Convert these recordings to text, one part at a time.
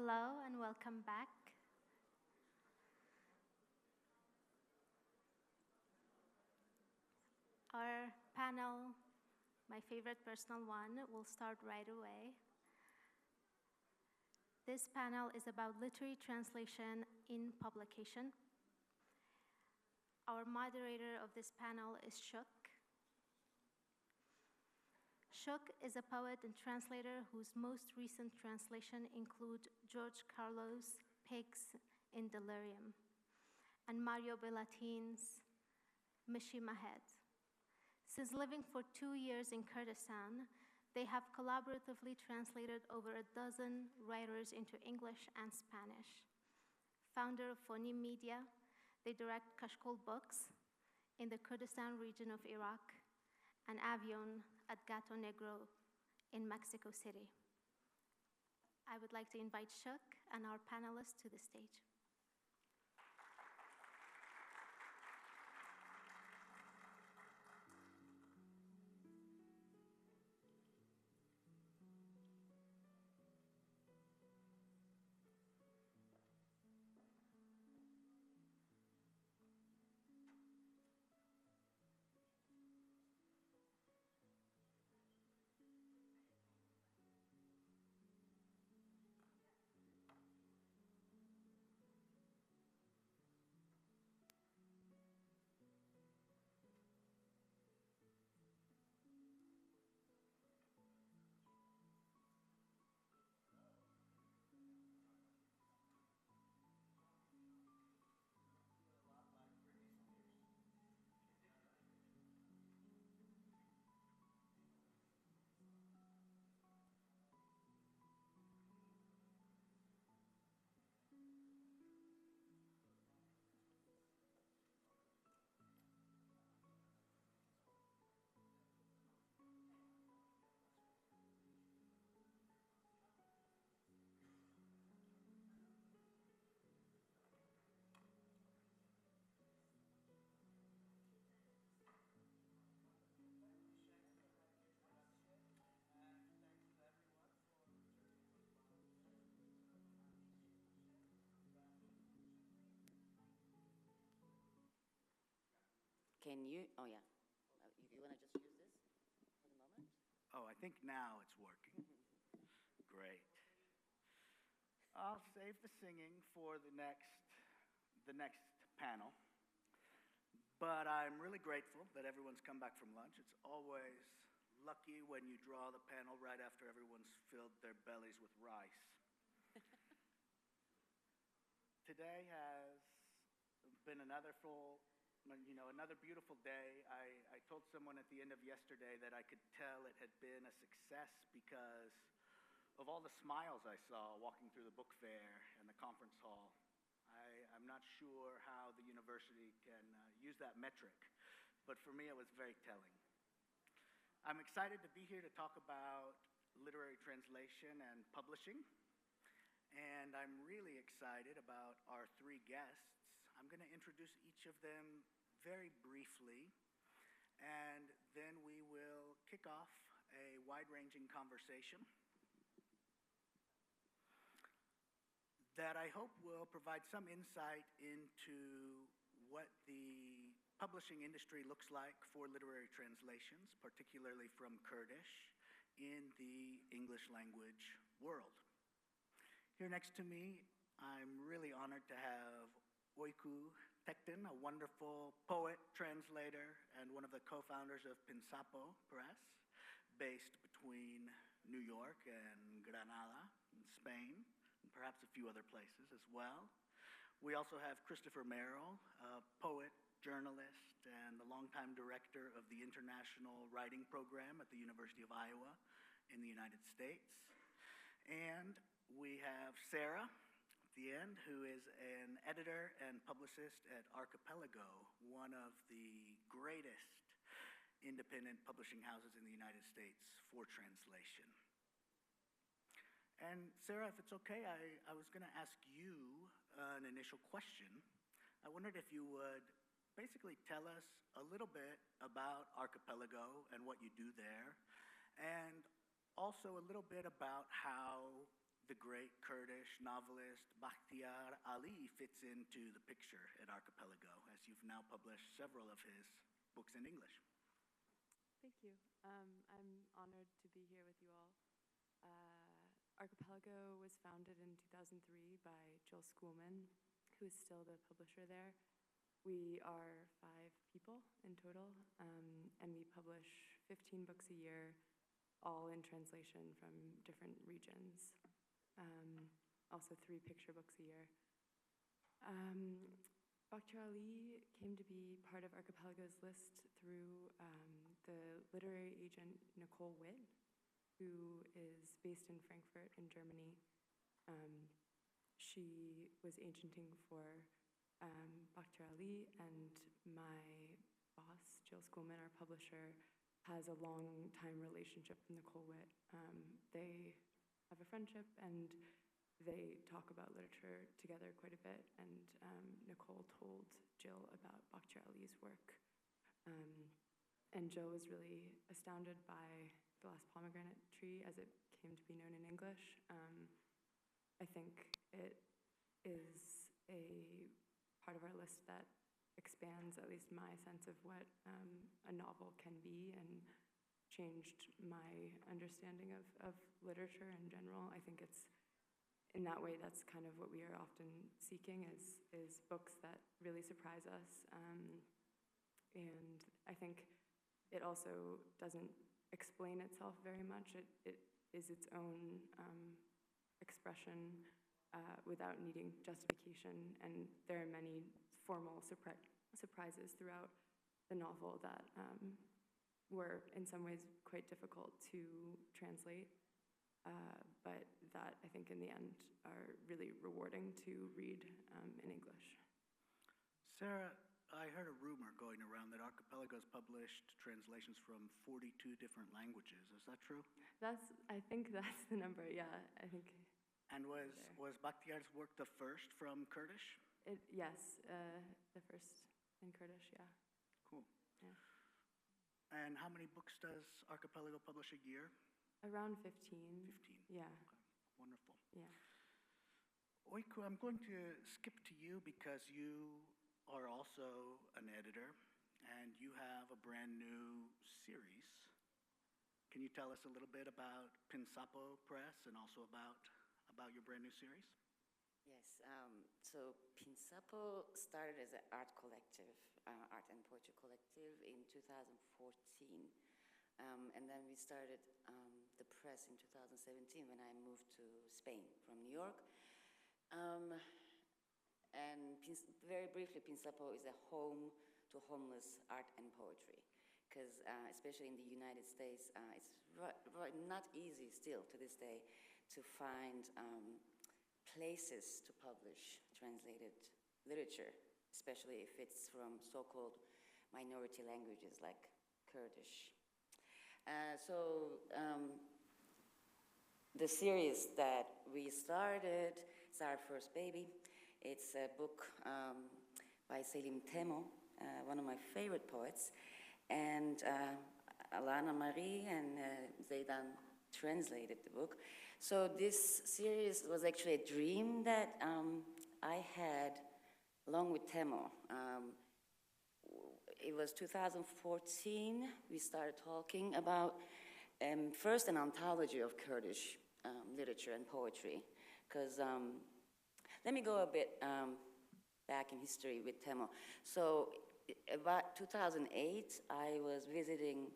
Hello and welcome back. Our panel, my favorite personal one, will start right away. This panel is about literary translation in publication. Our moderator of this panel is Shuk. Shuk is a poet and translator whose most recent translation include George Carlos' Pigs in Delirium and Mario Bellatin's Mishi Mahed. Since living for 2 years in Kurdistan, they have collaboratively translated over a dozen writers into English and Spanish. Founder of Foni Media, they direct Kashkol Books in the Kurdistan region of Iraq and Avion at Gato Negro in Mexico City. I would like to invite Shuk and our panelists to the stage. Can you, oh yeah, you want to just use this for the moment? Oh, I think now it's working. Great. I'll save the singing for the next panel. But I'm really grateful that everyone's come back from lunch. It's always lucky when you draw the panel right after everyone's filled their bellies with rice. Today has been another beautiful day. I told someone at the end of yesterday that I could tell it had been a success because of all the smiles I saw walking through the book fair and the conference hall. I'm not sure how the university can use that metric, but for me it was very telling. I'm excited to be here to talk about literary translation and publishing, and I'm really excited about our three guests. I'm going to introduce each of them very briefly, and then we will kick off a wide-ranging conversation that I hope will provide some insight into what the publishing industry looks like for literary translations, particularly from Kurdish, in the English language world. Here next to me, I'm really honored to have Öykü Tekten, a wonderful poet, translator, and one of the co-founders of Pinsapo Press, based between New York and Granada in Spain, and perhaps a few other places as well. We also have Kiristofer Merrill, a poet, journalist, and the longtime director of the International Writing Program at the University of Iowa in the United States. And we have Sarah, at the end, who is an editor and publicist at Archipelago, one of the greatest independent publishing houses in the United States for translation. And Sarah, if it's okay, I was going to ask you an initial question. I wondered if you would basically tell us a little bit about Archipelago and what you do there, and also a little bit about how the great Kurdish novelist Bakhtiar Ali fits into the picture at Archipelago, as you've now published several of his books in English. Thank you. I'm honored to be here with you all. Archipelago was founded in 2003 by Jill Schoolman, who is still the publisher there. We are 5 people in total, and we publish 15 books a year, all in translation from different regions. Also 3 picture books a year. Bakhtiar Ali came to be part of Archipelago's list through the literary agent Nicole Witt, who is based in Frankfurt in Germany. She was agenting for Bakhtiar Ali, and my boss, Jill Schoolman, our publisher, has a long-time relationship with Nicole Witt. They have a friendship, and they talk about literature together quite a bit, and Nicole told Jill about Bakhtiar Ali's work. And Jill was really astounded by The Last Pomegranate Tree as it came to be known in English. I think it is a part of our list that expands at least my sense of what a novel can be, and changed my understanding of literature in general. I think it's, in that way, that's kind of what we are often seeking, is books that really surprise us. And I think it also doesn't explain itself very much. It is its own expression without needing justification. And there are many formal surprises throughout the novel that were in some ways quite difficult to translate, but that I think in the end are really rewarding to read in English. Sarah, I heard a rumor going around that Archipelago's published translations from 42 different languages. Is that true? I think that's the number, yeah, I think. And was Bakhtiar's work the first from Kurdish? Yes, the first in Kurdish, yeah. Cool. Yeah. And how many books does Archipelago publish a year? Around 15. 15. Yeah. Okay. Wonderful. Yeah. Öykü, I'm going to skip to you because you are also an editor and you have a brand new series. Can you tell us a little bit about Pinsapo Press and also about your brand new series? Yes, so Pinsapo started as an art collective, art and poetry collective in 2014. And then we started the press in 2017 when I moved to Spain from New York. And very briefly, Pinsapo is a home to homeless art and poetry. Because especially in the United States, it's not easy still to this day to find places to publish translated literature, especially if it's from so-called minority languages like Kurdish. The series that we started, it's our first baby. It's a book by Selim Temo, one of my favorite poets, and Alana Marie and Zeydan translated the book. So this series was actually a dream that I had along with Temo. It was 2014, we started talking about first an anthology of Kurdish literature and poetry. Because let me go a bit back in history with Temo. So about 2008, I was visiting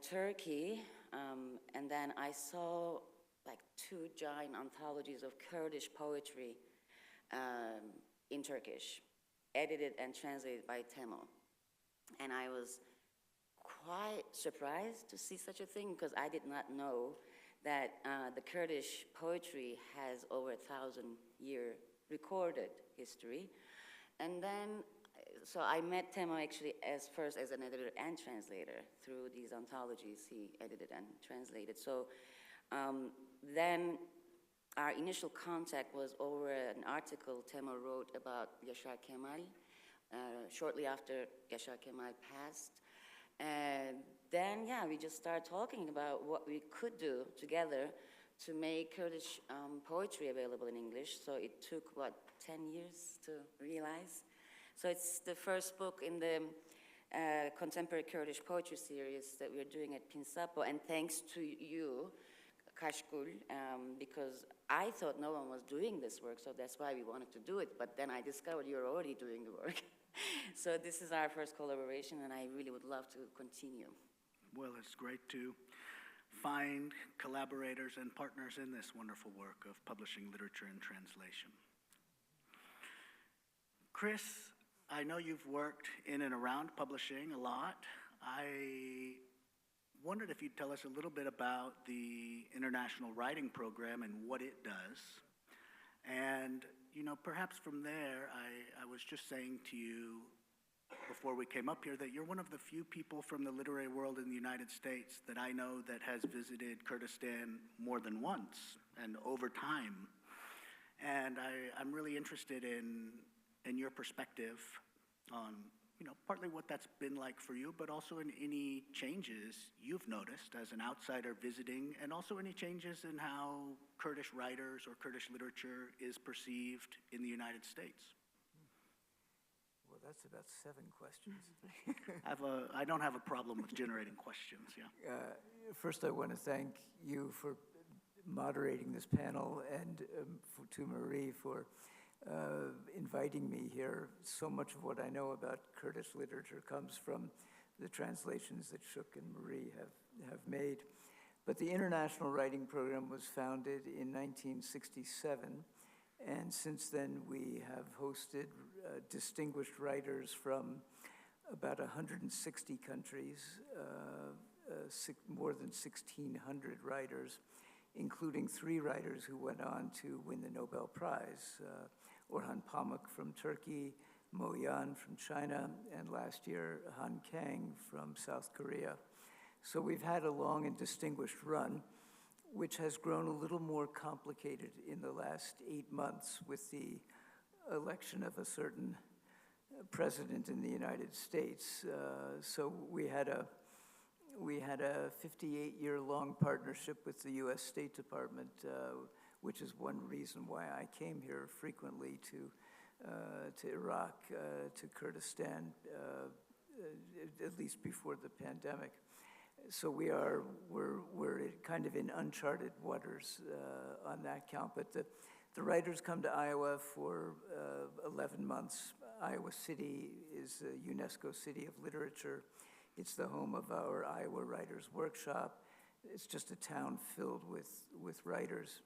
Turkey, and then I saw like 2 giant anthologies of Kurdish poetry in Turkish, edited and translated by Temo. And I was quite surprised to see such a thing, because I did not know that the Kurdish poetry has over 1,000-year recorded history. And then, so I met Temo actually first as an editor and translator through these anthologies he edited and translated. So then our initial contact was over an article Temo wrote about Yaşar Kemal shortly after Yaşar Kemal passed. And then, yeah, we just started talking about what we could do together to make Kurdish poetry available in English. So it took, 10 years to realize. So it's the first book in the contemporary Kurdish poetry series that we're doing at Pinsapo, and thanks to you, Kashkul, because I thought no one was doing this work, so that's why we wanted to do it, but then I discovered you're already doing the work. So this is our first collaboration, and I really would love to continue. Well, it's great to find collaborators and partners in this wonderful work of publishing literature and translation. Chris, I know you've worked in and around publishing a lot. I wondered if you'd tell us a little bit about the International Writing Program and what it does. And, perhaps from there, I was just saying to you before we came up here that you're one of the few people from the literary world in the United States that I know that has visited Kurdistan more than once and over time. And I'm really interested in your perspective on, partly what that's been like for you, but also in any changes you've noticed as an outsider visiting, and also any changes in how Kurdish writers or Kurdish literature is perceived in the United States. Well, that's about 7 questions. I don't have a problem with generating questions, yeah. First, I want to thank you for moderating this panel, and to Marie for inviting me here. So much of what I know about Kurdish literature comes from the translations that Shuk and Marie have made. But the International Writing Program was founded in 1967, and since then we have hosted distinguished writers from about 160 countries, more than 1,600 writers, including 3 writers who went on to win the Nobel Prize. Orhan Pamuk from Turkey, Mo Yan from China, and last year Han Kang from South Korea. So we've had a long and distinguished run, which has grown a little more complicated in the last 8 months with the election of a certain president in the United States. So we had a 58-year-long partnership with the U.S. State Department, which is one reason why I came here frequently to Iraq, to Kurdistan, at least before the pandemic. So we're kind of in uncharted waters on that count. But the writers come to Iowa for 11 months. Iowa City is a UNESCO City of Literature. It's the home of our Iowa Writers Workshop. It's just a town filled with writers.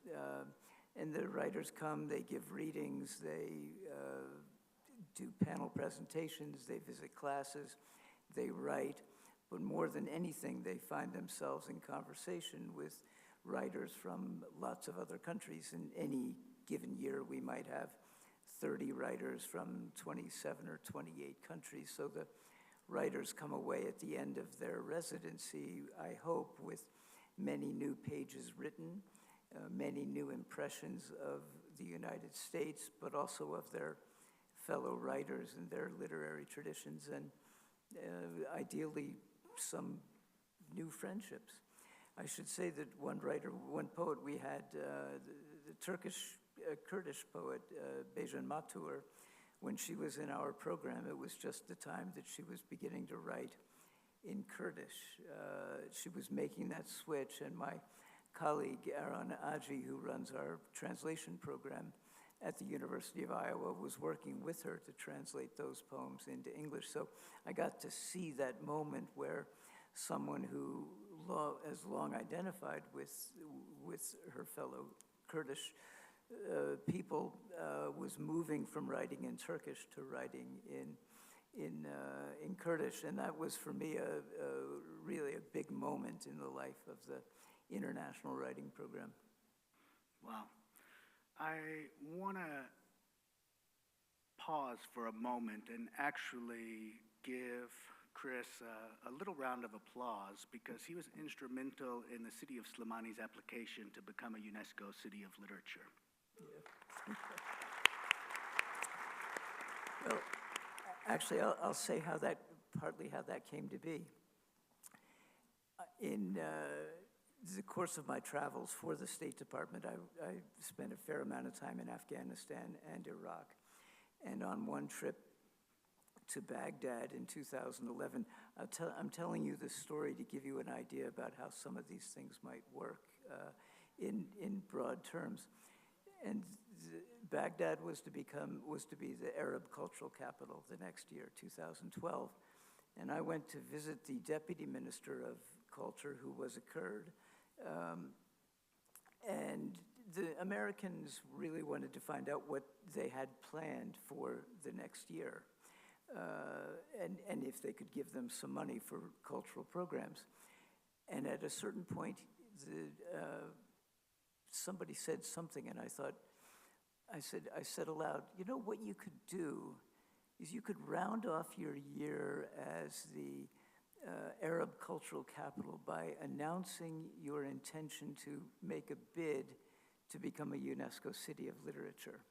And the writers come, they give readings, they do panel presentations, they visit classes, they write. But more than anything, they find themselves in conversation with writers from lots of other countries. In any given year, we might have 30 writers from 27 or 28 countries. So the writers come away at the end of their residency, I hope, with many new pages written, many new impressions of the United States, but also of their fellow writers and their literary traditions, and ideally some new friendships. I should say that one poet we had, the Kurdish poet, Bejan Matur, when she was in our program, it was just the time that she was beginning to write in Kurdish. She was making that switch, and my colleague, Aaron Aji, who runs our translation program at the University of Iowa, was working with her to translate those poems into English. So I got to see that moment where someone who has long identified with her fellow Kurdish people was moving from writing in Turkish to writing in Kurdish, and that was for me really a big moment in the life of the International Writing Program. Wow. I want to pause for a moment and actually give Chris a little round of applause, because he was instrumental in the city of Slimani's application to become a UNESCO City of Literature. Yeah. Well, actually, I'll say partly how that came to be. the course of my travels for the State Department, I spent a fair amount of time in Afghanistan and Iraq. And on one trip to Baghdad in 2011, I'm telling you this story to give you an idea about how some of these things might work in broad terms. And Baghdad was to be the Arab cultural capital the next year, 2012. And I went to visit the Deputy Minister of Culture, who was a Kurd. And the Americans really wanted to find out what they had planned for the next year, and if they could give them some money for cultural programs. And at a certain point, somebody said something, and I said aloud, you know, what you could do is you could round off your year as the Arab cultural capital by announcing your intention to make a bid to become a UNESCO City of Literature.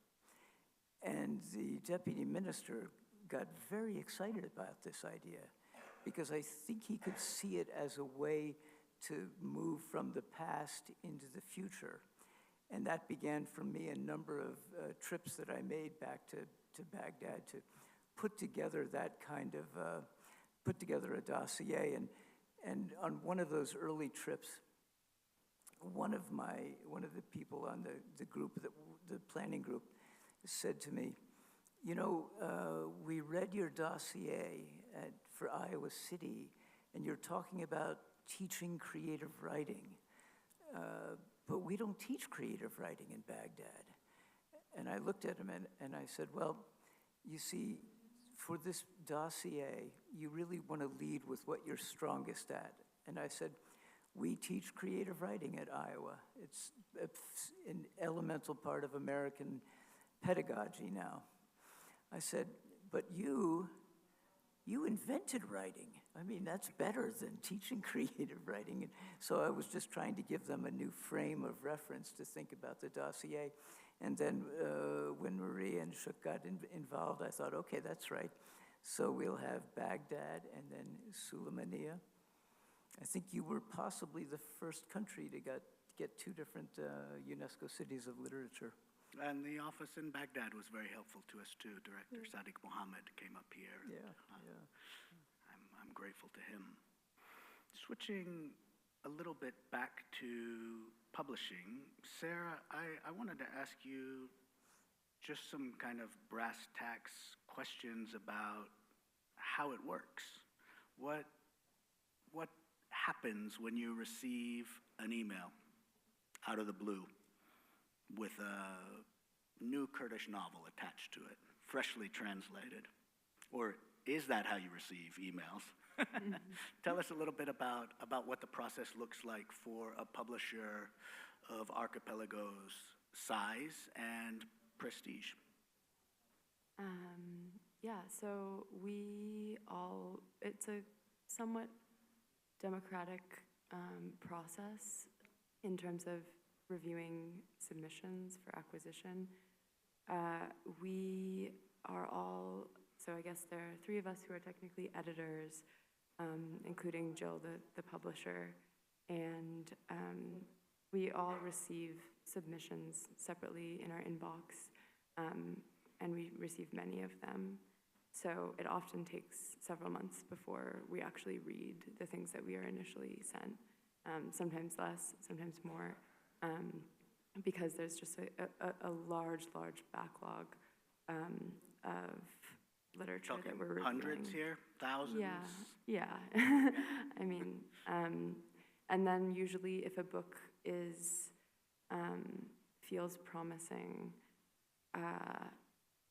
And the deputy minister got very excited about this idea because I think he could see it as a way to move from the past into the future. And that began for me a number of trips that I made back to Baghdad to put together that kind of, put together a dossier. And on one of those early trips, one of the people on the group, the planning group, said to me, you know, we read your dossier for Iowa City, and you're talking about teaching creative writing, but we don't teach creative writing in Baghdad. And I looked at him and I said, well, you see, for this dossier, you really want to lead with what you're strongest at. And I said, we teach creative writing at Iowa. It's an elemental part of American pedagogy now. I said, but you invented writing. I mean, that's better than teaching creative writing. And so I was just trying to give them a new frame of reference to think about the dossier. And then when Marie and Shuk got involved, I thought, okay, that's right. So we'll have Baghdad and then Sulaymaniyah. I think you were possibly the first country to get two different UNESCO cities of literature. And the office in Baghdad was very helpful to us too. Director Sadiq Mohammed came up here. I'm grateful to him. Switching a little bit back to publishing, Sarah, I wanted to ask you just some kind of brass tacks questions about how it works. What happens when you receive an email out of the blue with a new Kurdish novel attached to it, freshly translated? Or is that how you receive emails? Tell us a little bit about what the process looks like for a publisher of Archipelago's size and prestige. So it's a somewhat democratic process in terms of reviewing submissions for acquisition. We are all, so I guess there are three of us who are technically editors, including Jill, the publisher, and we all receive submissions separately in our inbox, and we receive many of them. So it often takes several months before we actually read the things that we are initially sent, sometimes less, sometimes more, because there's just a large backlog of literature that we're reviewing. Hundreds here? Thousands? Yeah. I mean, and then usually if a book feels promising,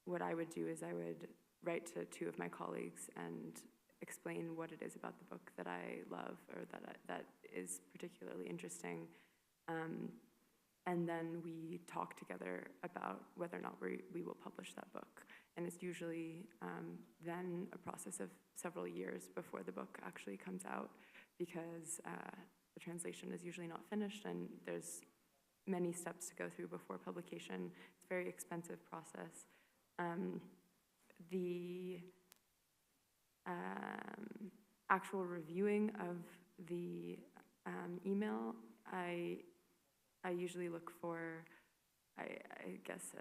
what I would do is I would write to two of my colleagues and explain what it is about the book that I love or that is particularly interesting. And then we talk together about whether or not we will publish that book. And it's usually then a process of several years before the book actually comes out, because the translation is usually not finished and there's many steps to go through before publication. It's a very expensive process. The actual reviewing of the email I usually look for, I guess,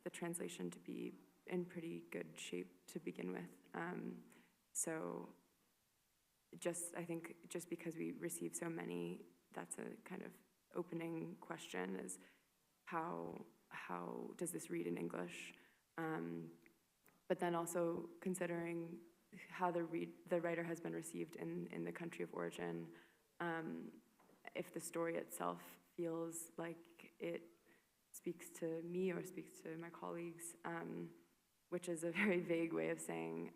the translation to be in pretty good shape to begin with. So I think just because we receive so many, that's a kind of opening question, is how does this read in English? But then also considering how the writer has been received in the country of origin, if the story itself feels like it speaks to me or speaks to my colleagues, which is a very vague way of saying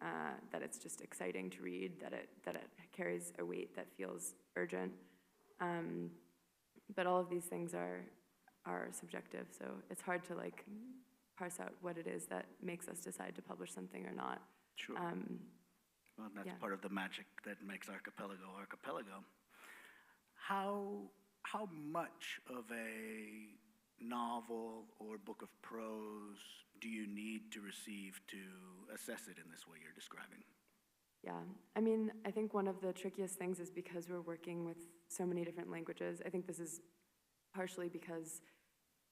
that it's just exciting to read, that it carries a weight that feels urgent. But all of these things are subjective, so it's hard to like parse out what it is that makes us decide to publish something or not. Sure. Well, that's part of the magic that makes Archipelago. How much of a novel or book of prose do you need to receive to assess it in this way you're describing? Yeah, I mean, I think one of the trickiest things is because we're working with so many different languages. I think this is partially because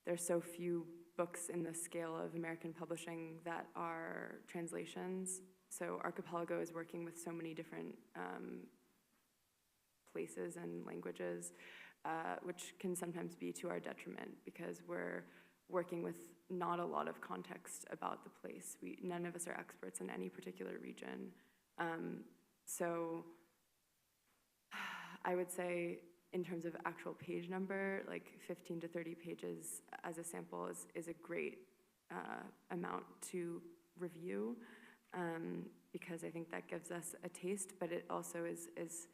there's so few books in the scale of American publishing that are translations. So Archipelago is working with so many different places and languages, which can sometimes be to our detriment because we're working with not a lot of context about the place. None of us are experts in any particular region. So I would say in terms of actual page number, like 15 to 30 pages as a sample is a great amount to review, because I think that gives us a taste, but it also is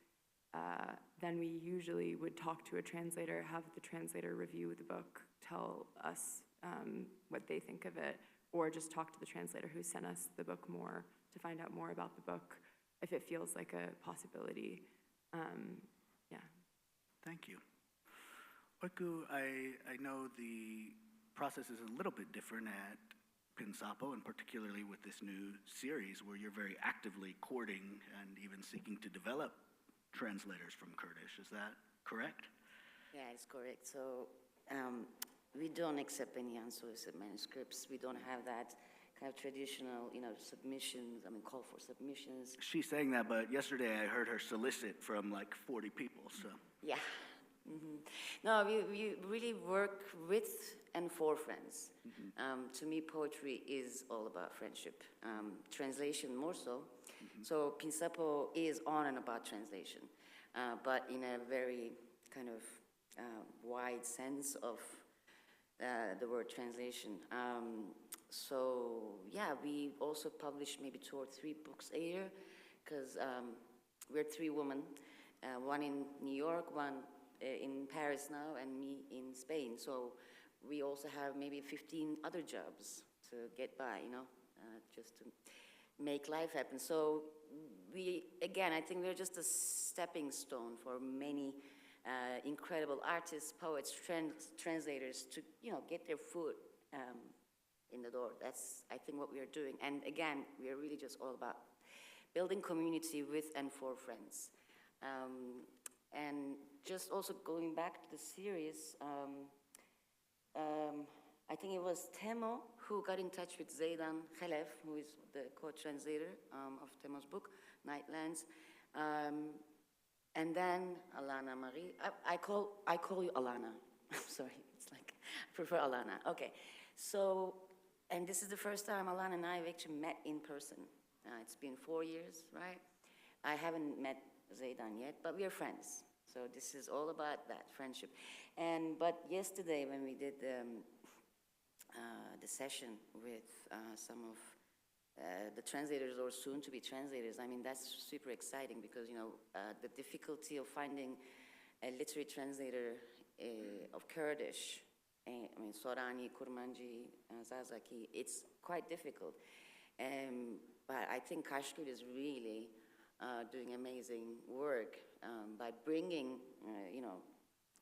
then we usually would talk to a translator, have the translator review the book, tell us what they think of it, or just talk to the translator who sent us the book more to find out more about the book if it feels like a possibility. Yeah. Thank you. Öykü, I know the process is a little bit different at Pinsapo, and particularly with this new series where you're very actively courting and even seeking to develop translators from Kurdish. Is that correct? Yeah, it's correct. So we don't accept any unsolicited manuscripts. We don't have that kind of traditional, submissions, call for submissions. She's saying that, but yesterday I heard her solicit from like 40 people, so. Yeah. Mm-hmm. No, we really work with and for friends. Mm-hmm. To me, poetry is all about friendship. Translation more so. Mm-hmm. So Pinsapo is on and about translation, but in a very kind of wide sense of the word translation. So yeah, we also publish maybe 2 or 3 books a year, because we're 3 women, one in New York, one in Paris now, and me in Spain. So we also have maybe 15 other jobs to get by, just to make life happen. So I think we're just a stepping stone for many incredible artists, poets, translators to, get their foot in the door. That's, I think, what we are doing. And again, we are really just all about building community with and for friends. And just also going back to the series, I think it was Temo who got in touch with Zeydan Khalef, who is the co-translator of Temo's book, Nightlands. And then Alana Marie. I call you Alana. I'm sorry. It's like, I prefer Alana. Okay. So, and this is the first time Alana and I have actually met in person. It's been 4 years, right? I haven't met Zeydan yet, but we are friends. So this is all about that friendship. But yesterday when we did the session with some of the translators or soon to be translators, that's super exciting because, the difficulty of finding a literary translator of Kurdish, Sorani, Kurmanji, Zazaki, it's quite difficult. But I think Kashkir is really doing amazing work by bringing,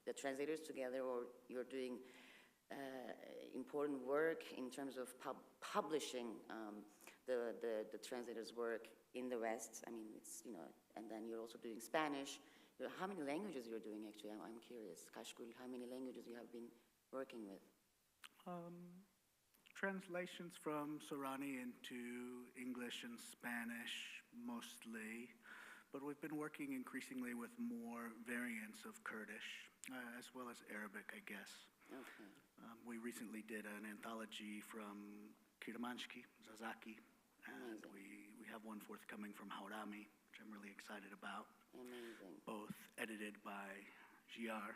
the translators together, or you're doing important work in terms of publishing the translators' work in the West. It's, and then you're also doing Spanish, How many languages you're doing, actually? I'm curious. Kashkul, how many languages you have been working with? Translations from Sorani into English and Spanish, mostly. But we've been working increasingly with more variants of Kurdish, as well as Arabic, I guess. Okay. We recently did an anthology from Kiramanshki, Zazaki, and we have one forthcoming from Haurami, which I'm really excited about. Amazing. Both edited by Giar,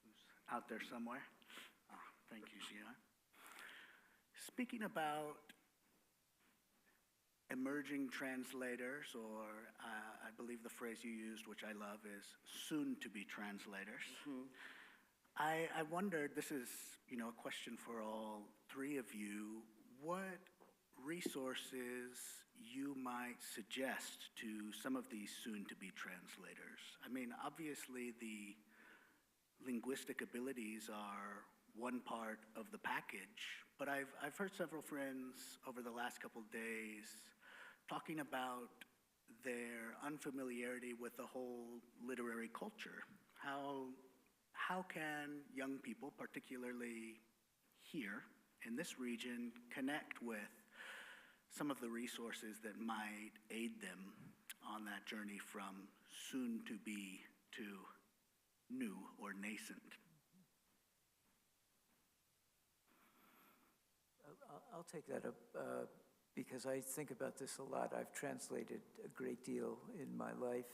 who's out there somewhere. Thank you, Giar. Speaking about emerging translators, or I believe the phrase you used, which I love, is soon-to-be translators. Mm-hmm. I wondered, this is, a question for all three of you, what resources you might suggest to some of these soon-to-be translators? I mean, obviously the linguistic abilities are one part of the package, but I've heard several friends over the last couple days talking about their unfamiliarity with the whole literary culture. How can young people, particularly here in this region, connect with some of the resources that might aid them on that journey from soon to be to new or nascent? I'll take that up because I think about this a lot. I've translated a great deal in my life,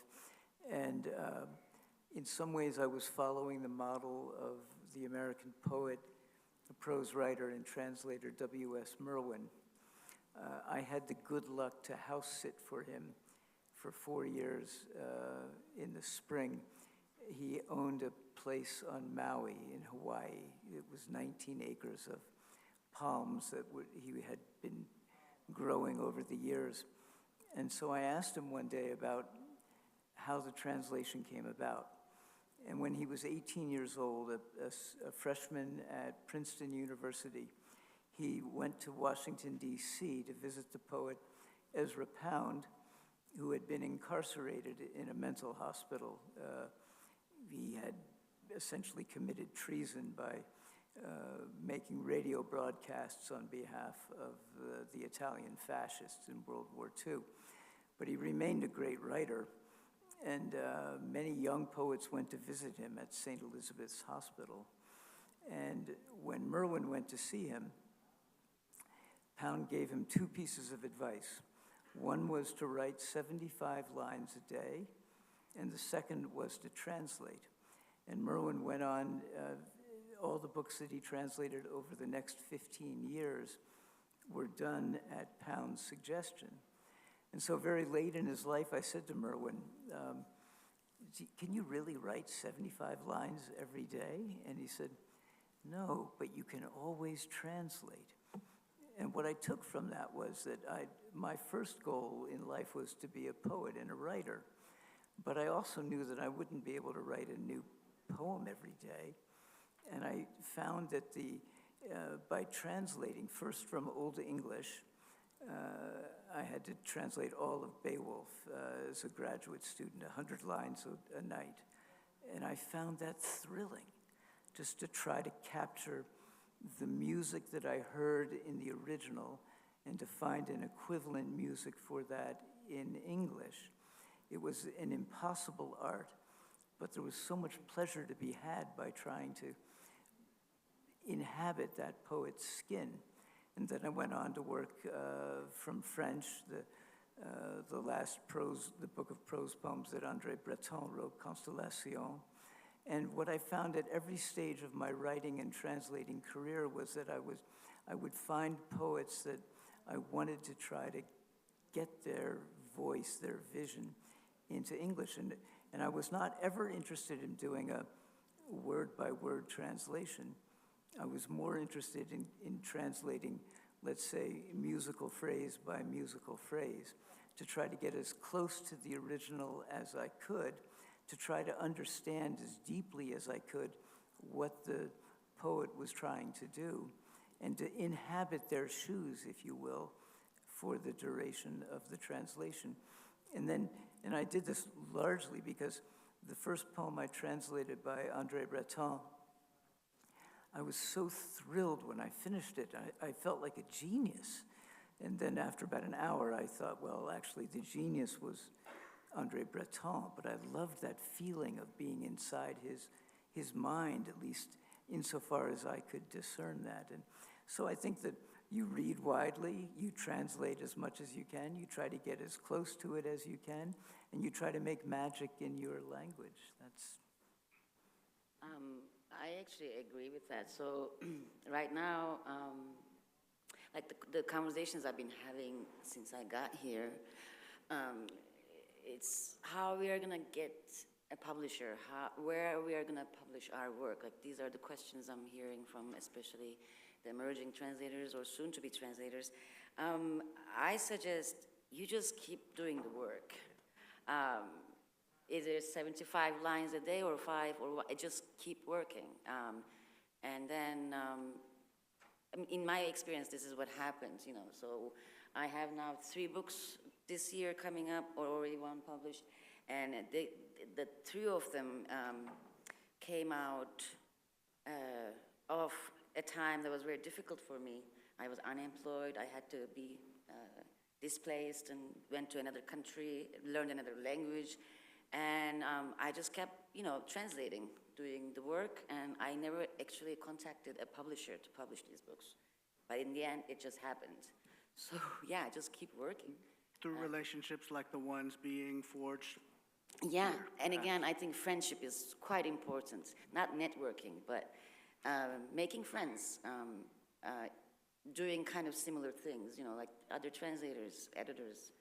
and in some ways I was following the model of the American poet, the prose writer and translator W.S. Merwin. I had the good luck to house sit for him for 4 years in the spring. He owned a place on Maui in Hawaii. It was 19 acres of palms that he had been growing over the years. And so I asked him one day about how the translation came about. And when he was 18 years old, a freshman at Princeton University, he went to Washington, D.C. to visit the poet Ezra Pound, who had been incarcerated in a mental hospital. He had essentially committed treason by making radio broadcasts on behalf of the Italian fascists in World War II. But he remained a great writer, and many young poets went to visit him at St. Elizabeth's Hospital. And when Merwin went to see him, Pound gave him 2 pieces of advice. One was to write 75 lines a day, and the second was to translate. And Merwin went on, all the books that he translated over the next 15 years were done at Pound's suggestion. And so very late in his life, I said to Merwin, can you really write 75 lines every day? And he said, no, but you can always translate. And what I took from that was that my first goal in life was to be a poet and a writer. But I also knew that I wouldn't be able to write a new poem every day. And I found that by translating first from Old English, I had to translate all of Beowulf as a graduate student, 100 lines a night. And I found that thrilling, just to try to capture the music that I heard in the original and to find an equivalent music for that in English. It was an impossible art, but there was so much pleasure to be had by trying to inhabit that poet's skin. And then I went on to work from French, the last the book of prose poems that André Breton wrote, Constellation. And what I found at every stage of my writing and translating career was that I would find poets that I wanted to try to get their voice, their vision into English. And I was not ever interested in doing a word-by-word translation. I was more interested in translating, let's say, musical phrase by musical phrase, to try to get as close to the original as I could, to try to understand as deeply as I could what the poet was trying to do, and to inhabit their shoes, if you will, for the duration of the translation. And I did this largely because the first poem I translated by André Breton, I was so thrilled when I finished it. I felt like a genius. And then after about an hour, I thought, well, actually, the genius was André Breton, but I loved that feeling of being inside his mind, at least insofar as I could discern that. And so I think that you read widely, you translate as much as you can, you try to get as close to it as you can, and you try to make magic in your language. That's... I actually agree with that. So right now, like the conversations I've been having since I got here, it's how we are going to get a publisher, where we are going to publish our work. Like these are the questions I'm hearing from especially the emerging translators or soon-to-be translators. I suggest you just keep doing the work. Is it 75 lines a day or 5 or what? Just keep working. And then, in my experience, this is what happens, you know. So I have now 3 books this year coming up, or already 1 published, and the 3 of them came out of a time that was very difficult for me. I was unemployed. I had to be displaced and went to another country, learned another language. And I just kept, you know, translating, doing the work, and I never actually contacted a publisher to publish these books. But in the end, it just happened. So, yeah, just keep working. Through relationships like the ones being forged? Yeah, and again, I think friendship is quite important. Not networking, but making friends, doing kind of similar things, you know, like other translators, editors,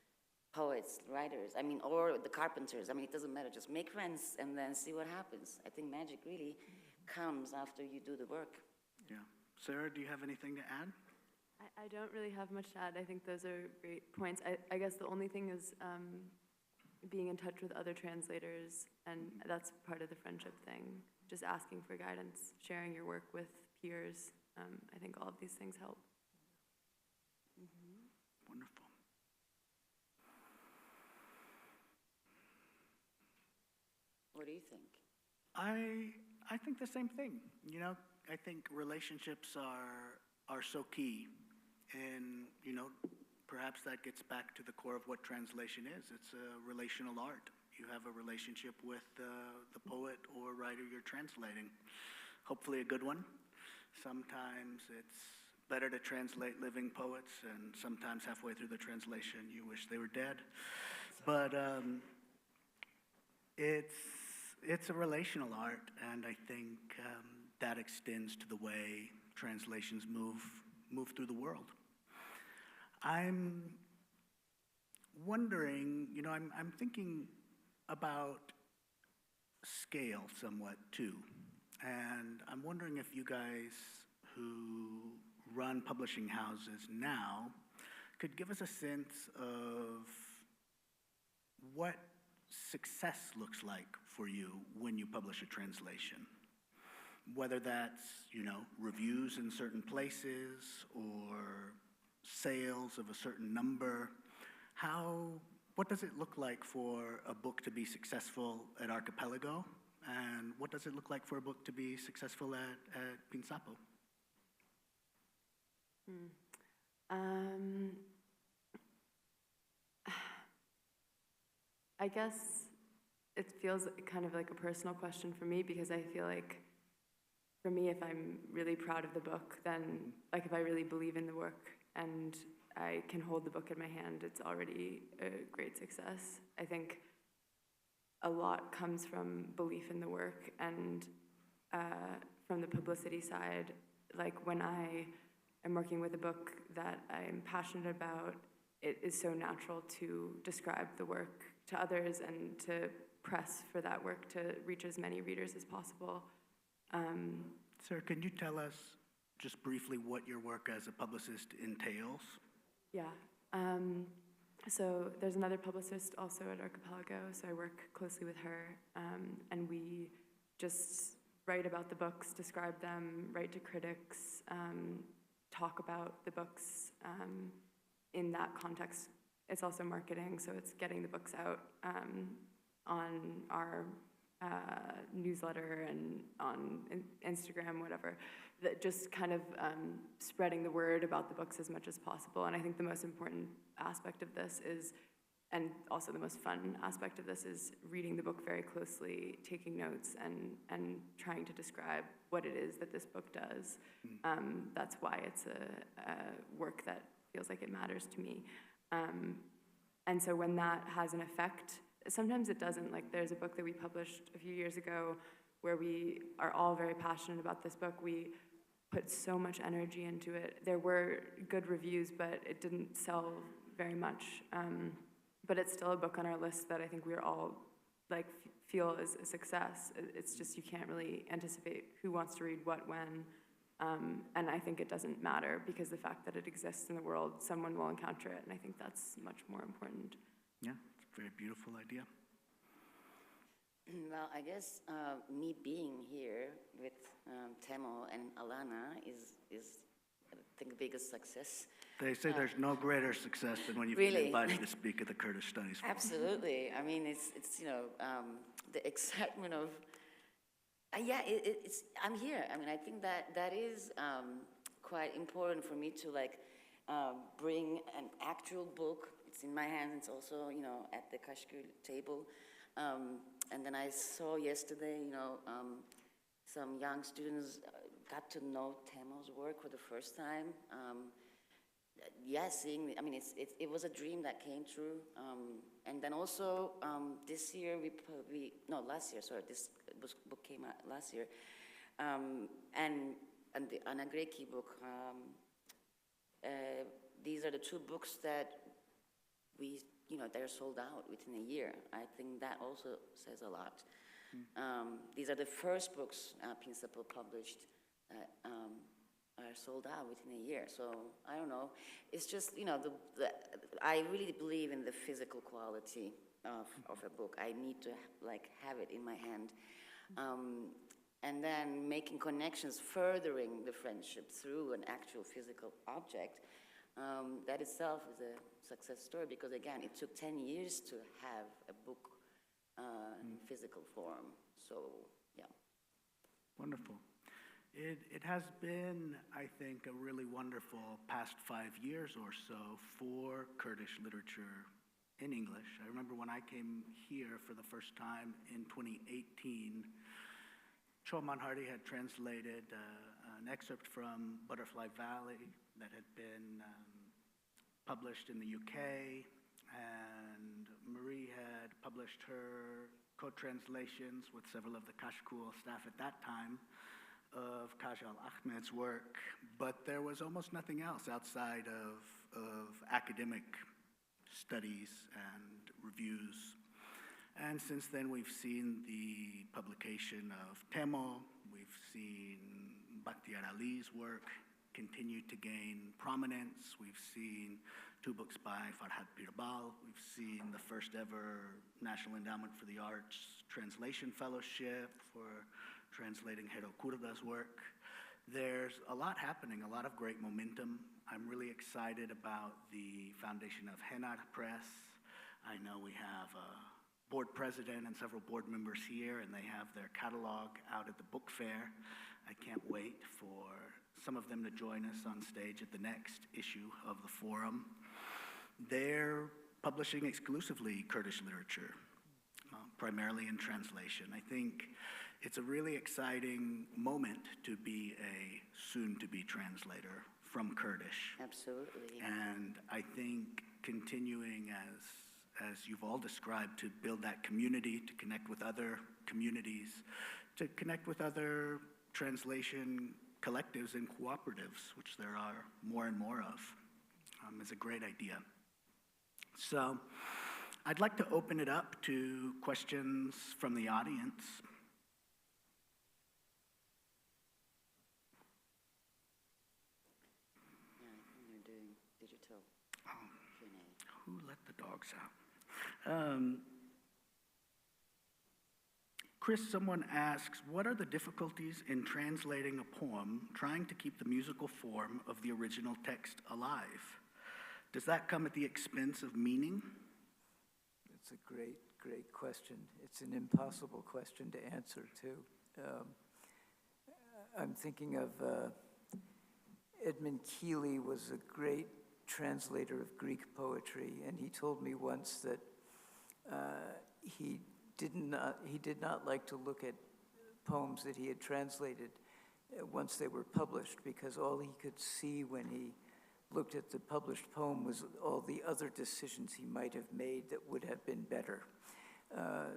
poets, writers, I mean, or the carpenters. I mean, it doesn't matter. Just make friends and then see what happens. I think magic really comes after you do the work. Yeah. Sarah, do you have anything to add? I don't really have much to add. I think those are great points. I guess the only thing is being in touch with other translators, and that's part of the friendship thing. Just asking for guidance, sharing your work with peers. I think all of these things help. Mm-hmm. Wonderful. What do you think? I think the same thing. You know, I think relationships are so key, and you know, perhaps that gets back to the core of what translation is. It's a relational art. You have a relationship with the poet or writer you're translating. Hopefully a good one. Sometimes it's better to translate living poets, and sometimes halfway through the translation you wish they were dead. But it's a relational art, and I think that extends to the way translations move through the world. I'm wondering, you know, I'm thinking about scale somewhat too, and I'm wondering if you guys who run publishing houses now could give us a sense of what success looks like for you when you publish a translation. Whether that's, you know, reviews in certain places or sales of a certain number. What does it look like for a book to be successful at Archipelago? And what does it look like for a book to be successful at Pinsapo? I guess it feels kind of like a personal question for me, because I feel like for me, if I'm really proud of the book, then like if I really believe in the work and I can hold the book in my hand, it's already a great success. I think a lot comes from belief in the work, and from the publicity side, like when I am working with a book that I'm passionate about, it is so natural to describe the work to others and to press for that work to reach as many readers as possible. Sarah, can you tell us just briefly what your work as a publicist entails? Yeah. So there's another publicist also at Archipelago, so I work closely with her, and we just write about the books, describe them, write to critics, talk about the books in that context. It's also marketing, so it's getting the books out on our newsletter and on Instagram, whatever, that just kind of spreading the word about the books as much as possible. And I think the most important aspect of this is, and also the most fun aspect of this, is reading the book very closely, taking notes, and trying to describe what it is that this book does. That's why it's a work that feels like it matters to me. And so when that has an effect, sometimes it doesn't. Like, there's a book that we published a few years ago where we are all very passionate about this book. We put so much energy into it. There were good reviews, but it didn't sell very much. But it's still a book on our list that I think we're all like feel is a success. It's just you can't really anticipate who wants to read what when. And I think it doesn't matter, because the fact that it exists in the world, someone will encounter it, and I think that's much more important. Yeah, it's a very beautiful idea. Well, I guess me being here with Temo and Alana is I think the biggest success. They say there's no greater success than when you've Really? been invited to speak at the Kurdish Studies Forum. Absolutely. I mean, it's you know, the excitement of, it's, I'm here. I mean, I think that is quite important for me to like bring an actual book. It's in my hands. It's also, you know, at the Kashkir table. And then I saw yesterday, you know, some young students got to know Temo's work for the first time. Seeing, I mean, it was a dream that came true. And then also this year last year, sorry, this book came out last year. And the Anagreki book, these are the two books that they're sold out within a year. I think that also says a lot. These are the first books Pinsapo published that are sold out within a year. So I don't know. It's just, you know, I really believe in the physical quality of a book. I need to like have it in my hand. And then making connections, furthering the friendship through an actual physical object. That itself is a success story, because again, it took 10 years to have a book in physical form. So, yeah. Wonderful. It has been, I think, a really wonderful past 5 years or so for Kurdish literature in English. I remember when I came here for the first time in 2018, Choman Hardy had translated an excerpt from Butterfly Valley that had been published in the UK, and Marie had published her co-translations with several of the Kashkul staff at that time of Kajal Ahmed's work, but there was almost nothing else outside of academic studies and reviews. And since then, we've seen the publication of Temo, we've seen Bakhtiar Ali's work continue to gain prominence, we've seen 2 books by Farhad Birbal, we've seen the first ever National Endowment for the Arts Translation Fellowship for translating Hero Kurda's work. There's a lot happening, a lot of great momentum. I'm really excited about the foundation of Henar Press. I know we have a board president and several board members here, and they have their catalog out at the book fair. I can't wait for some of them to join us on stage at the next issue of the forum. They're publishing exclusively Kurdish literature, primarily in translation. I think it's a really exciting moment to be a soon-to-be translator from Kurdish. Absolutely. And I think continuing as you've all described, to build that community, to connect with other communities, to connect with other translation collectives and cooperatives, which there are more and more of, is a great idea. So I'd like to open it up to questions from the audience. You're doing digital Q&A. Who let the dogs out? Chris, someone asks, what are the difficulties in translating a poem, trying to keep the musical form of the original text alive? Does that come at the expense of meaning? It's a great great question. It's an impossible question to answer, too. I'm thinking of Edmund Keeley was a great translator of Greek poetry, and he told me once that he did not like to look at poems that he had translated once they were published, because all he could see when he looked at the published poem was all the other decisions he might have made that would have been better.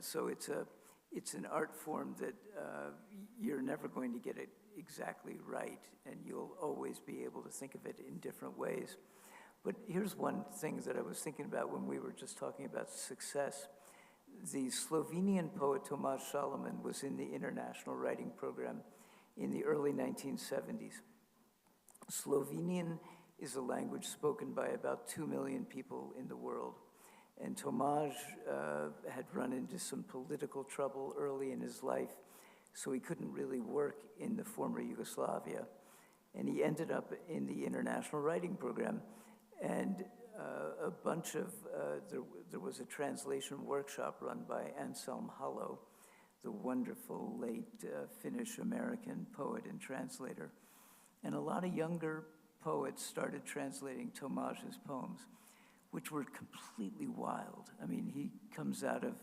So it's an art form that you're never going to get it exactly right, and you'll always be able to think of it in different ways. But here's one thing that I was thinking about when we were just talking about success. The Slovenian poet Tomáš Šalamun was in the international writing program in the early 1970s. Slovenian is a language spoken by about 2 million people in the world. And Tomáš had run into some political trouble early in his life, so he couldn't really work in the former Yugoslavia. And he ended up in the international writing program. And a bunch of, there was a translation workshop run by Anselm Hallo, the wonderful late Finnish-American poet and translator. And a lot of younger poets started translating Tomáš's poems, which were completely wild. I mean, he comes out of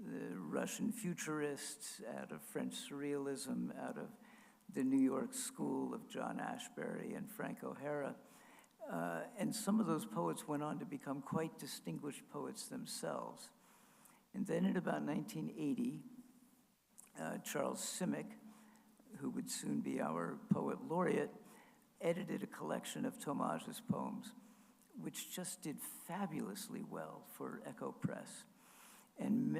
the Russian futurists, out of French surrealism, out of the New York school of John Ashbery and Frank O'Hara. And some of those poets went on to become quite distinguished poets themselves. And then in about 1980, Charles Simic, who would soon be our poet laureate, edited a collection of Tomáš's poems, which just did fabulously well for Echo Press. And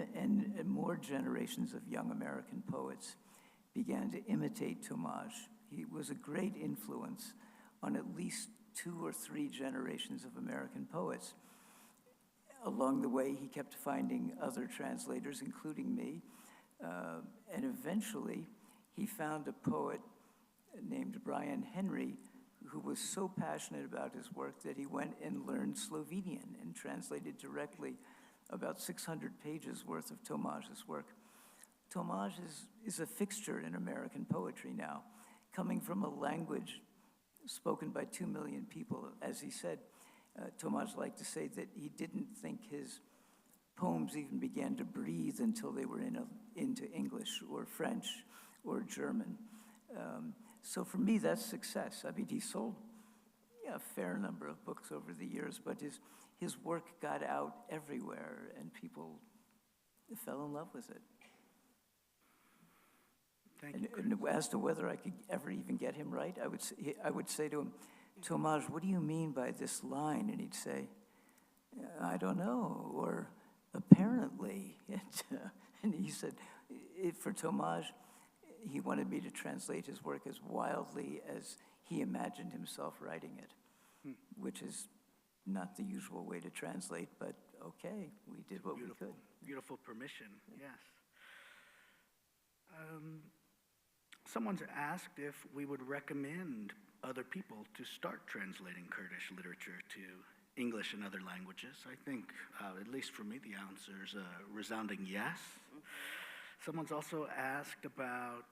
more generations of young American poets began to imitate Tomáš. He was a great influence on at least 2 or 3 generations of American poets. Along the way, he kept finding other translators, including me, and eventually he found a poet named Brian Henry who was so passionate about his work that he went and learned Slovenian and translated directly about 600 pages worth of Tomáš's work. Tomáš is a fixture in American poetry now, coming from a language spoken by 2 million people. As he said, Tomáš liked to say that he didn't think his poems even began to breathe until they were into English or French or German. So for me, that's success. I mean, he sold a fair number of books over the years, but his work got out everywhere, and people fell in love with it. Thank you, and as to whether I could ever even get him right, I would say to him, Tomáš, what do you mean by this line? And he'd say, I don't know, or apparently. And he said, for Tomáš, he wanted me to translate his work as wildly as he imagined himself writing it, which is not the usual way to translate, but okay, we did what we could. Beautiful permission, yes. Someone's asked if we would recommend other people to start translating Kurdish literature to English and other languages. I think, at least for me, the answer is a resounding yes. Someone's also asked about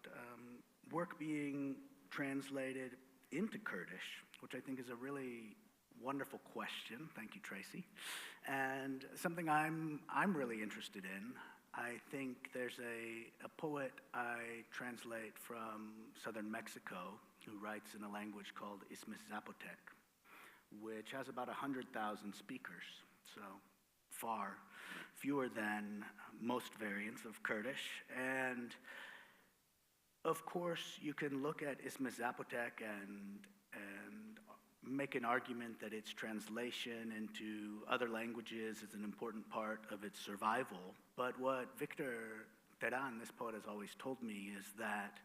work being translated into Kurdish, which I think is a really wonderful question. Thank you, Tracy. And something I'm really interested in. I think there's a poet I translate from southern Mexico who writes in a language called Isthmus Zapotec, which has about 100,000 speakers, so far fewer than most variants of Kurdish. And of course, you can look at Isthmus Zapotec and make an argument that its translation into other languages is an important part of its survival. But what Victor Terán, this poet, has always told me is that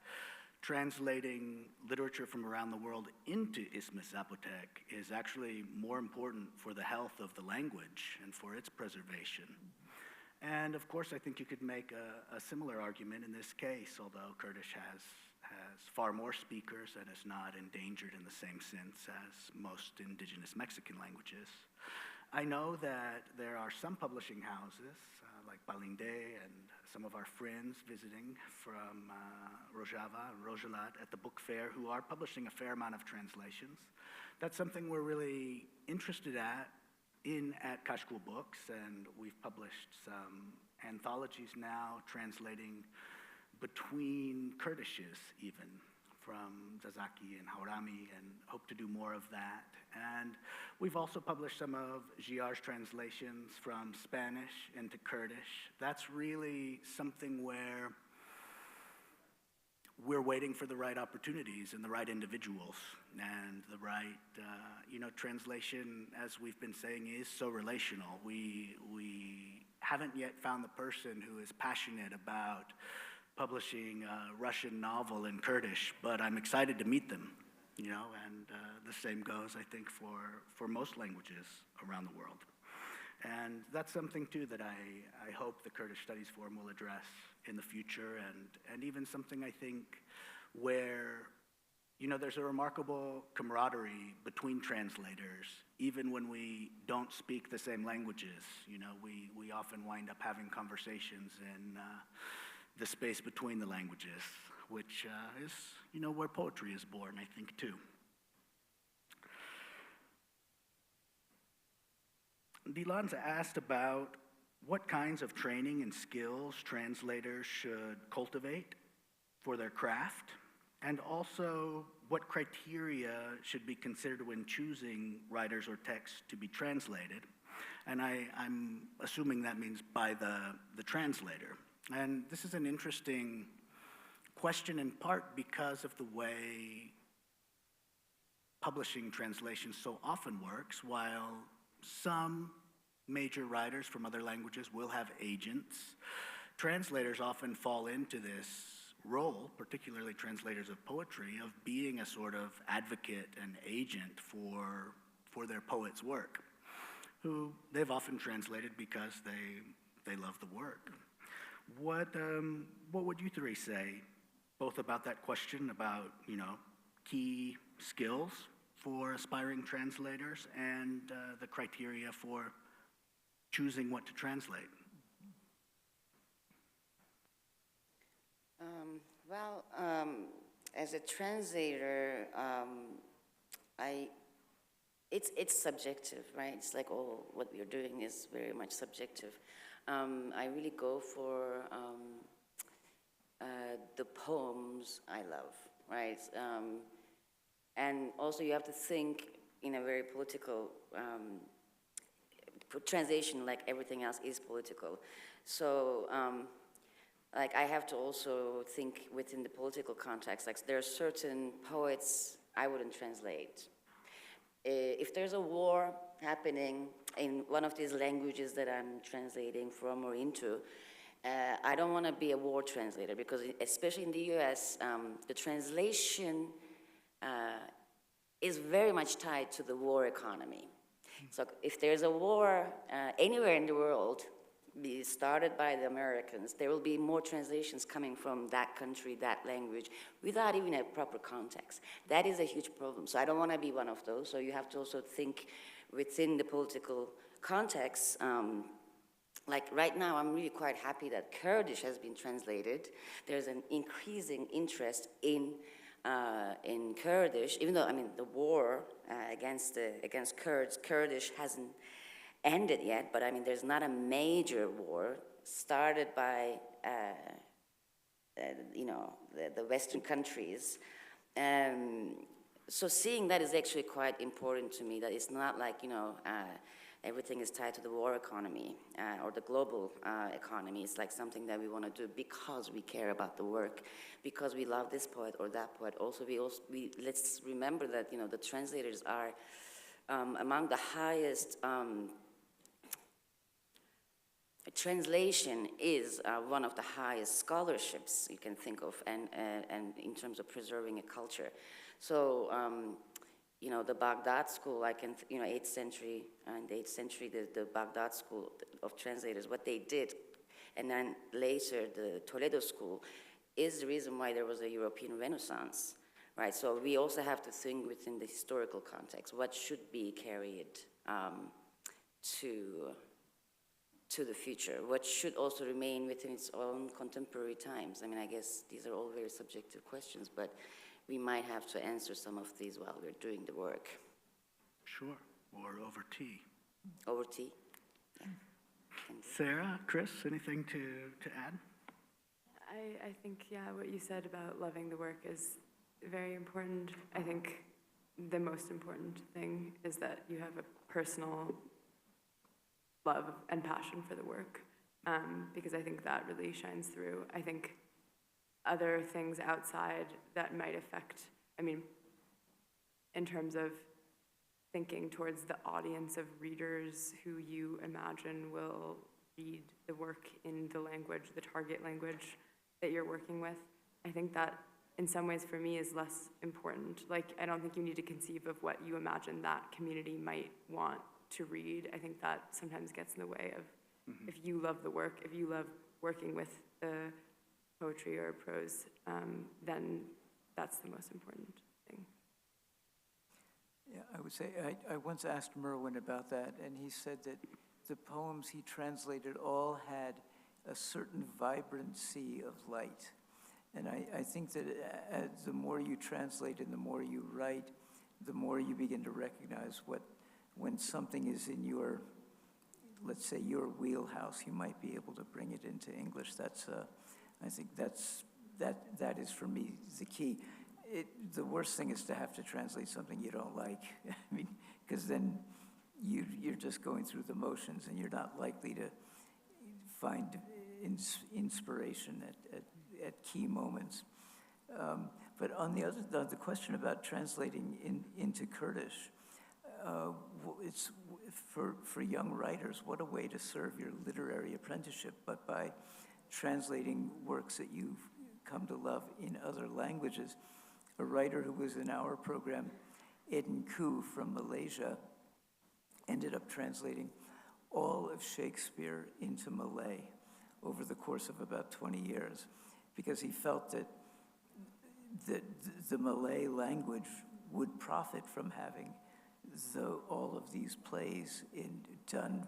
translating literature from around the world into Isthmus Zapotec is actually more important for the health of the language and for its preservation. And of course, I think you could make a similar argument in this case, although Kurdish has far more speakers and is not endangered in the same sense as most indigenous Mexican languages. I know that there are some publishing houses, like Balinde and some of our friends visiting from Rojava and Rojalat at the book fair who are publishing a fair amount of translations. That's something we're really interested at Kashkul Books, and we've published some anthologies now translating between Kurdishes even, from Zazaki and Haurami, and hope to do more of that. And we've also published some of Giar's translations from Spanish into Kurdish. That's really something where we're waiting for the right opportunities and the right individuals and the right, translation, as we've been saying, is so relational. We haven't yet found the person who is passionate about publishing a Russian novel in Kurdish, but I'm excited to meet them, and the same goes, I think, for most languages around the world. And that's something, too, that I hope the Kurdish Studies Forum will address in the future, and even something, I think, where, there's a remarkable camaraderie between translators, even when we don't speak the same languages. We often wind up having conversations in the space between the languages, which is, where poetry is born, I think, too. Dilan's asked about what kinds of training and skills translators should cultivate for their craft, and also what criteria should be considered when choosing writers or texts to be translated. And I'm assuming that means by the translator. And this is an interesting question in part because of the way publishing translations so often works. While some major writers from other languages will have agents, translators often fall into this role, particularly translators of poetry, of being a sort of advocate and agent for their poet's work, who they've often translated because they love the work. What would you three say, both about that question about, key skills for aspiring translators and the criteria for choosing what to translate? As a translator, it's subjective, right? It's like all what we are doing is very much subjective. I really go for the poems I love, right? And also you have to think in a very political translation, like everything else is political. So I have to also think within the political context. Like there are certain poets I wouldn't translate. If there's a war happening in one of these languages that I'm translating from or into, I don't want to be a war translator because especially in the US, the translation is very much tied to the war economy. So if there's a war anywhere in the world, started by the Americans, there will be more translations coming from that country, that language, without even a proper context. That is a huge problem. So I don't want to be one of those. So you have to also think within the political context. Like right now, I'm really quite happy that Kurdish has been translated. There's an increasing interest in Kurdish, even though, the war against Kurdish hasn't ended yet, but there's not a major war started by, the Western countries. So seeing that is actually quite important to me, that it's not like, everything is tied to the war economy or the global economy. It's like something that we want to do because we care about the work, because we love this poet or that poet. Also, let's remember that, the translators are among the highest. Translation is one of the highest scholarships you can think of, and in terms of preserving a culture. So, the Baghdad school, 8th century, in the 8th century, the Baghdad school of translators, what they did, and then later the Toledo school, is the reason why there was a European Renaissance, right? So we also have to think within the historical context, what should be carried to the future? What should also remain within its own contemporary times? I mean, I guess these are all very subjective questions, but we might have to answer some of these while we're doing the work. Sure, or over tea. Over tea? Yeah. Sarah, Chris, anything to add? I think, yeah, what you said about loving the work is very important. I think the most important thing is that you have a personal love and passion for the work, because I think that really shines through. I think other things outside that might affect, I mean, in terms of thinking towards the audience of readers who you imagine will read the work in the language, the target language that you're working with, I think that in some ways for me is less important. Like, I don't think you need to conceive of what you imagine that community might want to read. I think that sometimes gets in the way of, if you love the work, if you love working with the poetry or prose, then that's the most important thing. Yeah, I would say, I once asked Merwin about that, and he said that the poems he translated all had a certain vibrancy of light. And I think that the more you translate and the more you write, the more you begin to recognize when something is in your, let's say, your wheelhouse, you might be able to bring it into English. I think that is for me the key. The worst thing is to have to translate something you don't like. I mean, because then you're just going through the motions and you're not likely to find inspiration at key moments. But on the question about translating into Kurdish, it's for young writers, what a way to serve your literary apprenticeship, but by translating works that you've come to love in other languages. A writer who was in our program, Öykü from Malaysia, ended up translating all of Shakespeare into Malay over the course of about 20 years, because he felt that the Malay language would profit from having all of these plays done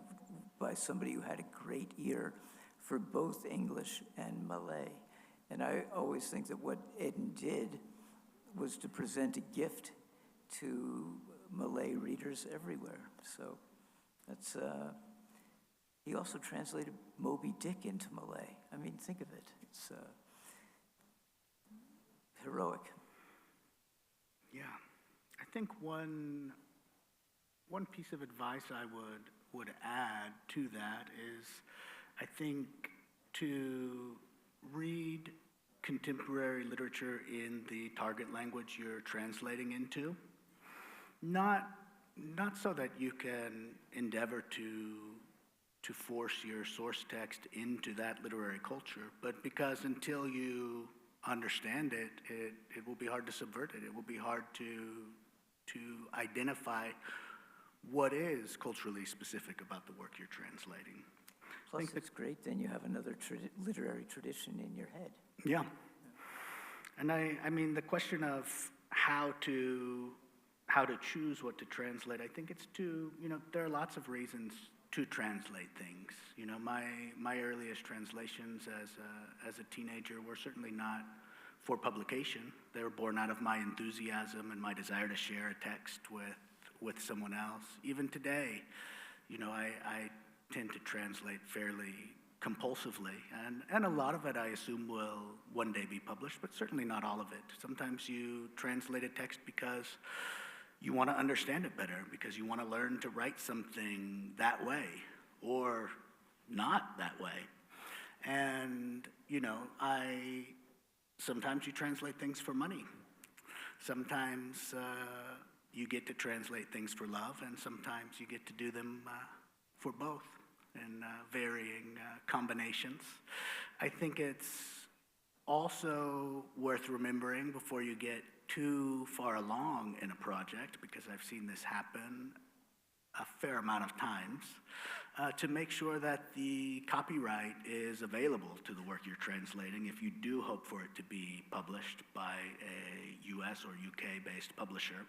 by somebody who had a great ear for both English and Malay. And I always think that what Eden did was to present a gift to Malay readers everywhere. So that's, he also translated Moby Dick into Malay. I mean, think of it. It's heroic. Yeah. I think one piece of advice I would add to that is, I think, to read contemporary literature in the target language you're translating into, not so that you can endeavor to force your source text into that literary culture, but because until you understand it, it will be hard to subvert it. It will be hard to identify what is culturally specific about the work you're translating. Plus, it's great, then you have another literary tradition in your head. Yeah. And I mean, the question of how to choose what to translate, I think it's there are lots of reasons to translate things. You know, my earliest translations as a teenager were certainly not for publication. They were born out of my enthusiasm and my desire to share a text with someone else. Even today, you know, I tend to translate fairly compulsively, and a lot of it I assume will one day be published, but certainly not all of it. Sometimes you translate a text because you want to understand it better, because you want to learn to write something that way or not that way. And, you know, sometimes you translate things for money. Sometimes you get to translate things for love, and sometimes you get to do them for both in varying combinations. I think it's also worth remembering before you get too far along in a project, because I've seen this happen a fair amount of times, to make sure that the copyright is available to the work you're translating if you do hope for it to be published by a US or UK-based publisher,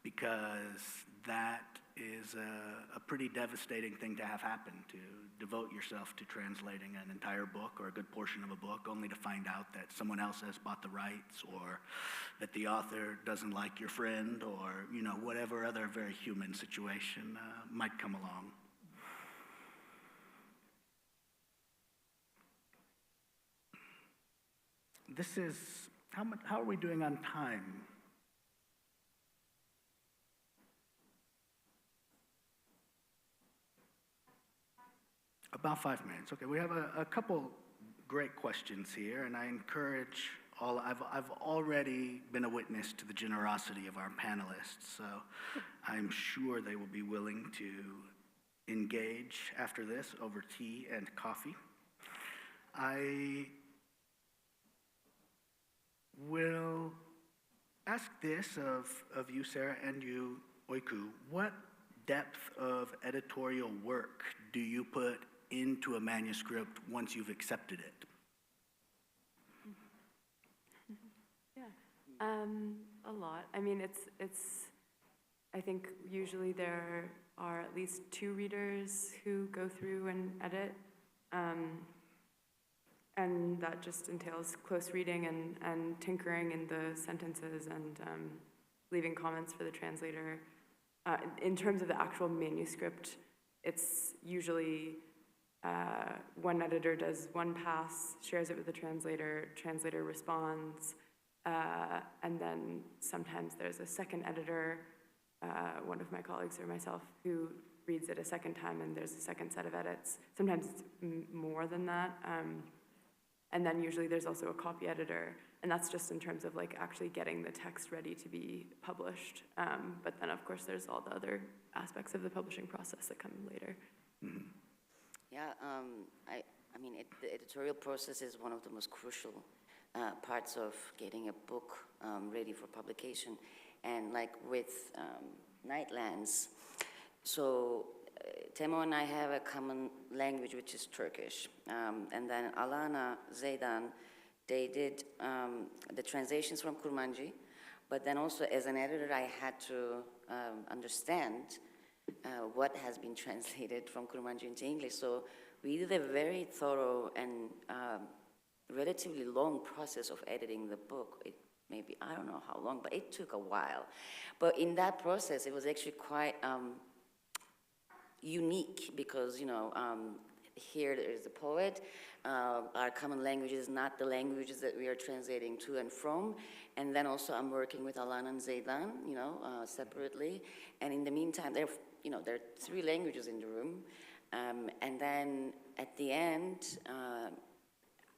because that is is a pretty devastating thing to have happen, to devote yourself to translating an entire book or a good portion of a book, only to find out that someone else has bought the rights, or that the author doesn't like your friend, or, you know, whatever other very human situation might come along. This is, how are we doing on time? About 5 minutes. Okay, we have a couple great questions here, and I encourage I've already been a witness to the generosity of our panelists, so I'm sure they will be willing to engage after this over tea and coffee. I will ask this of you, Sarah, and you, Öykü. What depth of editorial work do you put into a manuscript once you've accepted it? A lot. I mean, I think usually there are at least 2 readers who go through and edit. And that just entails close reading and tinkering in the sentences and leaving comments for the translator. In terms of the actual manuscript, it's usually one editor does one pass, shares it with the translator responds, and then sometimes there's a second editor, one of my colleagues or myself, who reads it a second time, and there's a second set of edits. Sometimes it's more than that. And then usually there's also a copy editor, and that's just in terms of like actually getting the text ready to be published. But then of course there's all the other aspects of the publishing process that come later. Mm-hmm. Yeah, I mean, the editorial process is one of the most crucial parts of getting a book ready for publication. And like with Nightlands, so Temo and I have a common language, which is Turkish. And then Alana, Zeydan, they did the translations from Kurmanji. But then also as an editor, I had to understand what has been translated from Kurmanji into English. So we did a very thorough and relatively long process of editing the book. It maybe, I don't know how long, but it took a while. But in that process, it was actually quite unique because, you know, here there is the poet. Our common language is not the languages that we are translating to and from. And then also I'm working with Alana and Zeydan, you know, separately. And in the meantime, there are 3 languages in the room. And then at the end,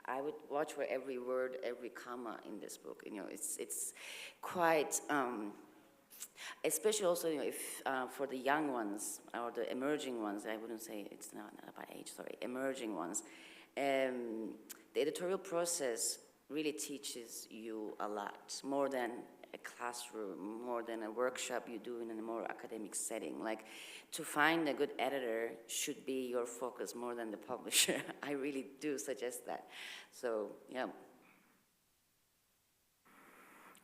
I would watch for every word, every comma in this book. You know, it's quite, especially also, you know, if for the young ones or the emerging ones, I wouldn't say it's not about age, sorry, emerging ones. The editorial process really teaches you a lot, more than a classroom, more than a workshop you do in a more academic setting. Like, to find a good editor should be your focus more than the publisher. I really do suggest that. So, yeah.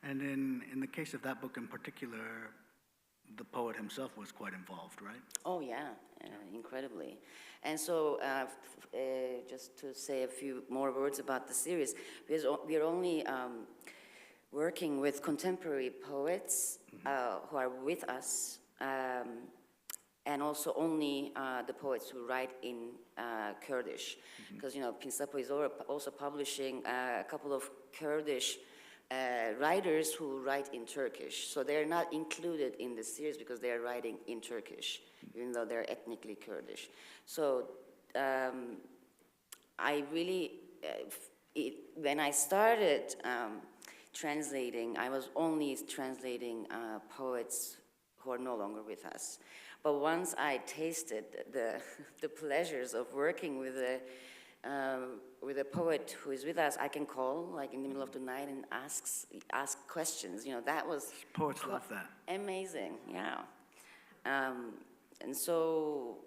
And in the case of that book in particular, the poet himself was quite involved, right? Oh, yeah, incredibly. And so, just to say a few more words about the series, because we are only working with contemporary poets who are with us, and also only the poets who write in Kurdish. Because, you know, Pinsapo is also publishing a couple of Kurdish writers who write in Turkish. So they're not included in the series because they're writing in Turkish, even though they're ethnically Kurdish. So I really, when I started translating, I was only translating poets who are no longer with us. But once I tasted the pleasures of working with a poet who is with us, I can call like in the middle of the night and ask questions. You know, that was poets love that. Amazing, yeah. And so,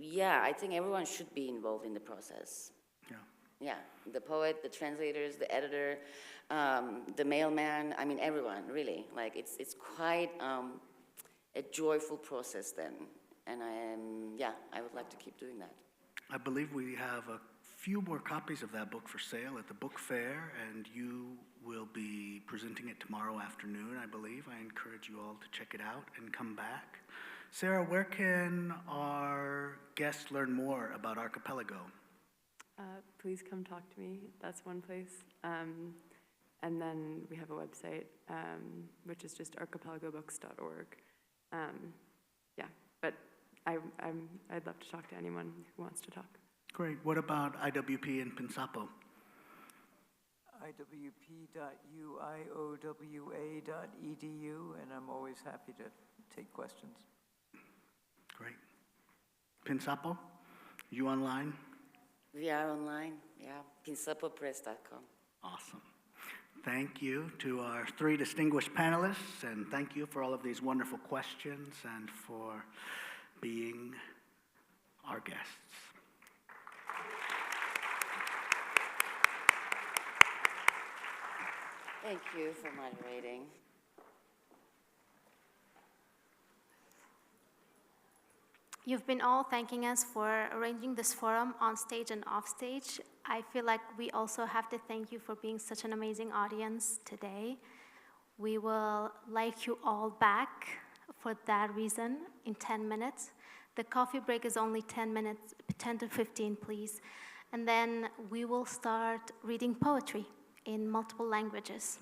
yeah, I think everyone should be involved in the process. Yeah. Yeah, the poet, the translators, the editor, the mailman. I mean, everyone really. Like it's quite a joyful process then, And I would like to keep doing that. I believe we have a few more copies of that book for sale at the book fair, and you will be presenting it tomorrow afternoon, I believe. I encourage you all to check it out and come back. Sarah, where can our guests learn more about Archipelago? Please come talk to me. That's one place. And then we have a website, which is just archipelagobooks.org. But I'd love to talk to anyone who wants to talk. Great. What about IWP in Pinsapo? iwp.uiowa.edu, and I'm always happy to take questions. Great. Pinsapo, you online? We are online, yeah, pinsapopress.com. Awesome. Thank you to our three distinguished panelists, and thank you for all of these wonderful questions and for being our guests. Thank you for moderating. You've been all thanking us for arranging this forum on stage and off stage. I feel like we also have to thank you for being such an amazing audience today. We will like you all back for that reason in 10 minutes. The coffee break is only 10 minutes, 10 to 15, please. And then we will start reading poetry in multiple languages.